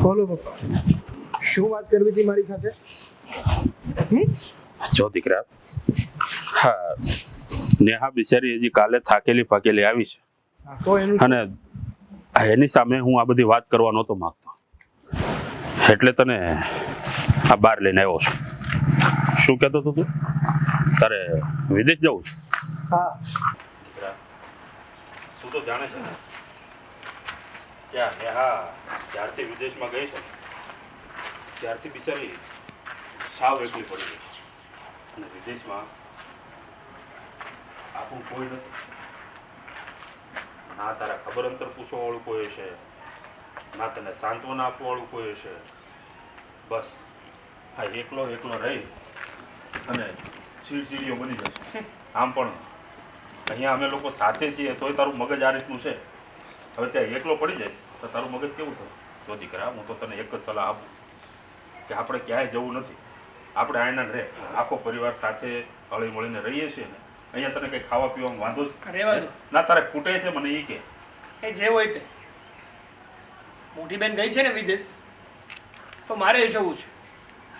બોલો પપ્પા, શું વાત કરવી હતી મારી સાથે? જો દીકરા, હા, નેહા બિચારી હજી કાલે થાકેલી પાકેલી આવી છે હા, તો એનું અને એની સામે હું આ બધી વાત કરવા નહોતો માંગતો, એટલે તને આ બહાર લઈને આવ્યો છું. શું કહેતો હતો તું? તારે વિદેશ જવું છે? હા, દીકરા, તું તો જાણે છે ને કે આ નેહા જ્યારથી વિદેશમાં ગઈ છે ત્યારથી બિચારી સાવ એકલી પડી ગઈ છે અને વિદેશમાં આપણું કોઈ નથી. ના તારા ખબર અંતર પૂછવા વાળું કોઈ હશે, ના તને સાંત્વના આપવા વાળું કોઈ હશે. બસ આ એકલો એકલો રહી અને ચીડચીડીઓ બની જશે. આમ પણ અહીંયા અમે લોકો સાથે છીએ તોય તારું મગજ આ રીતનું છે. હવે ત્યાં એકલો પડી જાય તો તારું મગજ કેવું થયું? જો દીકરા, હું તો તને એક જ સલાહ આપું કે આપણે ક્યાંય જવું નથી. આપણે આયના રહે આખો પરિવાર સાથે હળી મળીને રહીએ છીએ ને. અહીંયા તને કંઈ ખાવા પીવામાં વાંધો રહેવા દો. ના તારે ખૂટે છે મને એ કે? એ જે હોય તે. મોટી બેન ગઈ છે ને વિદેશ, તો મારે જવું છે.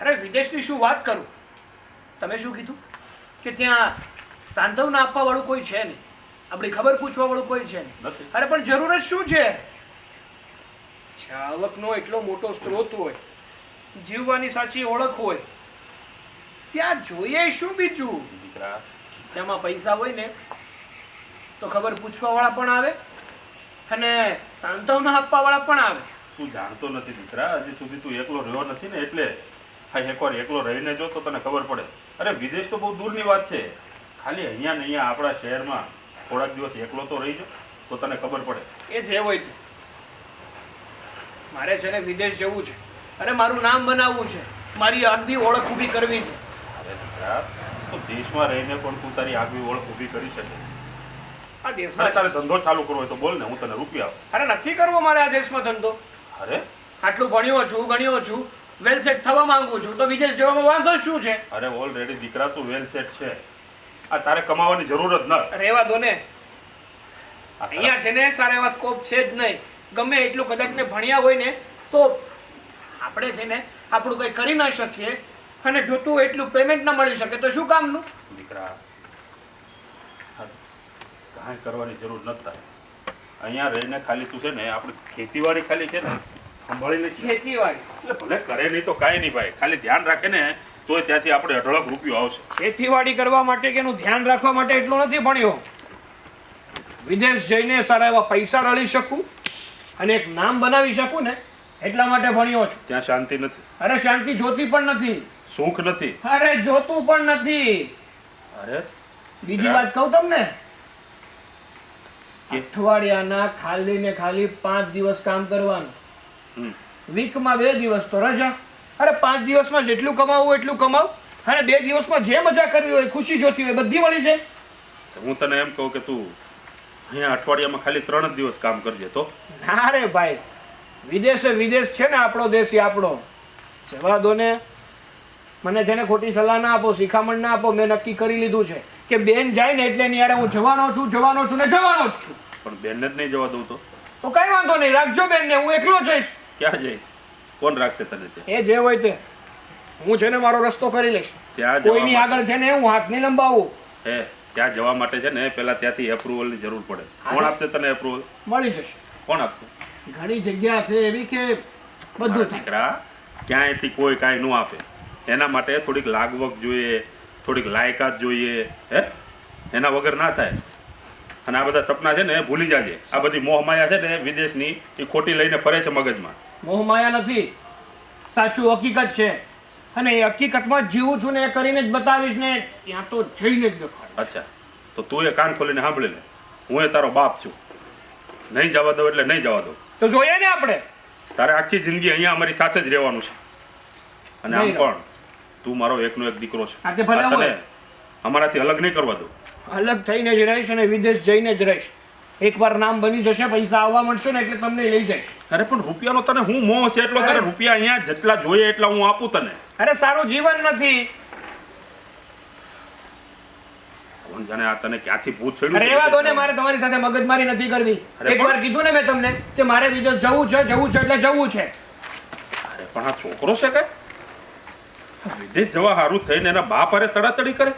અરે વિદેશની શું વાત કરું, તમે શું કીધું કે ત્યાં સાંત્વના આપવા વાળું કોઈ છે નહીં, આપણી ખબર પૂછવા વાળું કોઈ છે નહીં. નથી. અરે પણ જરૂર જ શું છે? આવકનો એટલો મોટો સ્ત્રોત હોય, જીવવાની સાચી ઓળખ હોય, ત્યાં જોઈએ શું બીજું? દીકરા, જેમાં પૈસા હોય ને તો ખબર પૂછવા વાળા પણ આવે અને સાંત્વના આપવા વાળા પણ આવે. તું જાણતો નથી દીકરા, હજી સુધી તું એકલો રહ્યો નથી ને, એટલે હા એકવાર એકલો રહીને જો તો તને ખબર પડે. અરે વિદેશ તો બહુ દૂરની વાત છે, ખાલી અહીંયા ને અહીંયા આપણા શહેરમાં થોડાક દિવસ એકલો તો રહી જાઓ તો તને ખબર પડે. એ જે હોય તે. મારે છે ને વિદેશ જવું છે. અરે મારું નામ બનાવવું છે, મારી આગવી ઓળખ ઊભી કરવી છે. અરે દીકરા, તો દેશમાં રહીને પણ તું તારી આગવી ઓળખ ઊભી કરી શકે. આ અરે દેશમાં તારે ધંધો ચાલુ કરવો હોય તો બોલ ને, હું તને રૂપિયા આપું. અરે નથી કરવો મારે આ દેશમાં ધંધો. અરે આટલું ભણ્યો છું, ગણ્યો છું, વેલ સેટ થવા માંગુ છું, તો વિદેશ જવામાં વાંધો શું છે? અરે ઓલરેડી દીકરા તું વેલ સેટ છે. આ તારે કમાવાની જરૂર જ ન. રહેવા દો ને. આ તારા- અહીંયા છે ને સારા એવા સ્કોપ છે જ નહીં. ગમે એટલું કદાચ ને ભણ્યા હોય ને તો આપણે છે ને આપણું કંઈ કરી ના શકીએ અને જોતું હોય એટલું પેમેન્ટ ના મળી શકે તો શું કામનું? દીકરા, કાંઈ કરવાની જરૂર નથી તારે. અહીંયા રહીને ખાલી તું છે ને આપણી ખેતીવાડી ખાલી છે ને સંભાળીને ખેતીવાડી એટલે ભલે કરે નહીં તો કાંઈ નહીં ભાઈ, ખાલી ધ્યાન રાખે ને તોય ત્યાંથી આપણે અઢળક રૂપિયો આવશે. ખેતીવાડી કરવા માટે કે એનું ધ્યાન રાખવા માટે એટલું નથી ભણ્યો. વિદેશ જઈને સારા એવા પૈસા રળી શકું અને એક નામ બનાવી શકું ને એટલા માટે ભણ્યો છું. ત્યાં શાંતિ નથી, અરે શાંતિ જોતી પણ નથી, સુખ નથી. અરે જોતું પણ નથી. અરે બીજી વાત કહું તમને, અઠવાડિયાના ખાલી ને ખાલી 5 દિવસ કામ કરવાનું, હમ. વીકમાં 2 દિવસ તો રજા. અરે 5 દિવસમાં જેટલું કમાવું એટલું કમાવ અને 2 દિવસમાં જે મજા કરવી હોય, ખુશી જોતી હોય બધી મળી જાય. હું તને એમ કહું કે તું અહીંયા અઠવાડિયામાં ખાલી 3 જ દિવસ કામ કરજે તો. ના રે ભાઈ, વિદેશ છે ને આપણો દેશ એ આપણો. જવા દો ને. મને છે ને ખોટી સલાહ ના આપો, શિખામણ ના આપો. મેં નક્કી કરી લીધું છે કે બેન જાય ને એટલે એની યારે હું જવાનો છું ને જવાનો જ છું. પણ બેનને જ નહીં જવા દઉં તો તો કઈ વાંધો નહીં, રાખજો બેનને, હું એકલો જઈશ. ક્યાં જઈશ? કોણ રાખશે તને ત્યાં? એ જે હોય તે. હું છે ને મારો રસ્તો કરી લઈશ. ત્યાં જવા કોઈની માટે- આગળ છે ને હું હાથ નહીં લંબાવું. હે, ત્યાં જવા માટે છે ને પહેલા ત્યાંથી એપ્રુવલની જરૂર પડે. કોણ આપશે તને એપ્રુવલ? મળી જશે. કોણ આપશે? ઘણી જગ્યા છે એવી કે બધું થાય. દીકરા, ક્યાંયથી કોઈ કાંઈ ન આપે. એના માટે થોડીક લાગવગ જોઈએ, થોડીક લાયકાત જોઈએ. હે, એના વગર ના થાય. અને આ બધા સપના છે ને ભૂલી જાજે. આ બધી મોહમાયા છે ને વિદેશની, એ ખોટી લઈને ફરે છે મગજમાં. મોહમાયા નથી, સાચું હકીકત છે. અને એ હકીકતમાં જ જીવું છું ને એ કરીને જ બતાવીશ ને ત્યાં તો જઈને જ દેખાડીશ. અચ્છા, તો તું એ કાન ખોલીને સાંભળી લે. હું એ તારો બાપ છું. નહીં જવા દઉં એટલે નહીં જવા દઉં. તો જોઈએ ને આપણે. તારે આખી જિંદગી અહીંયા અમારી સાથે જ રહેવાનું છે. અને આમ નહીં રહો. પણ તું મારો એકનો એક દીકરો છે. આ તે ભલે આ તને હોય. અમારાથી અલગ નહીં કરવા દઉં. અલગ થઈને જ રહીશ અને વિદેશ જઈને જ રહીશ. એકવાર નામ બની જશે, પૈસા આવવા મળશે ને એટલે તમને લઈ જઈશ. અરે પણ રૂપિયાનો તને હું મોહ છે એટલો તારે રૂપિયા અહીંયા જેટલા જોઈએ એટલા હું આપું તને. અરે સારું જીવન નથી. કોણ જાણે આ તને ક્યાંથી ભૂત ચડ્યું છે? રહેવા દો ને, મારે તમારી સાથે મગજમારી નથી કરવી. અરે એકવાર પણ- કીધું ને મેં તમને કે મારે વિદેશ જવું છે એટલે જવું છે. અરે પણ આ છોકરો છે કાંઈ વિદેશ જવા સારું થઈને એના બાપ અરે તડાતડી કરે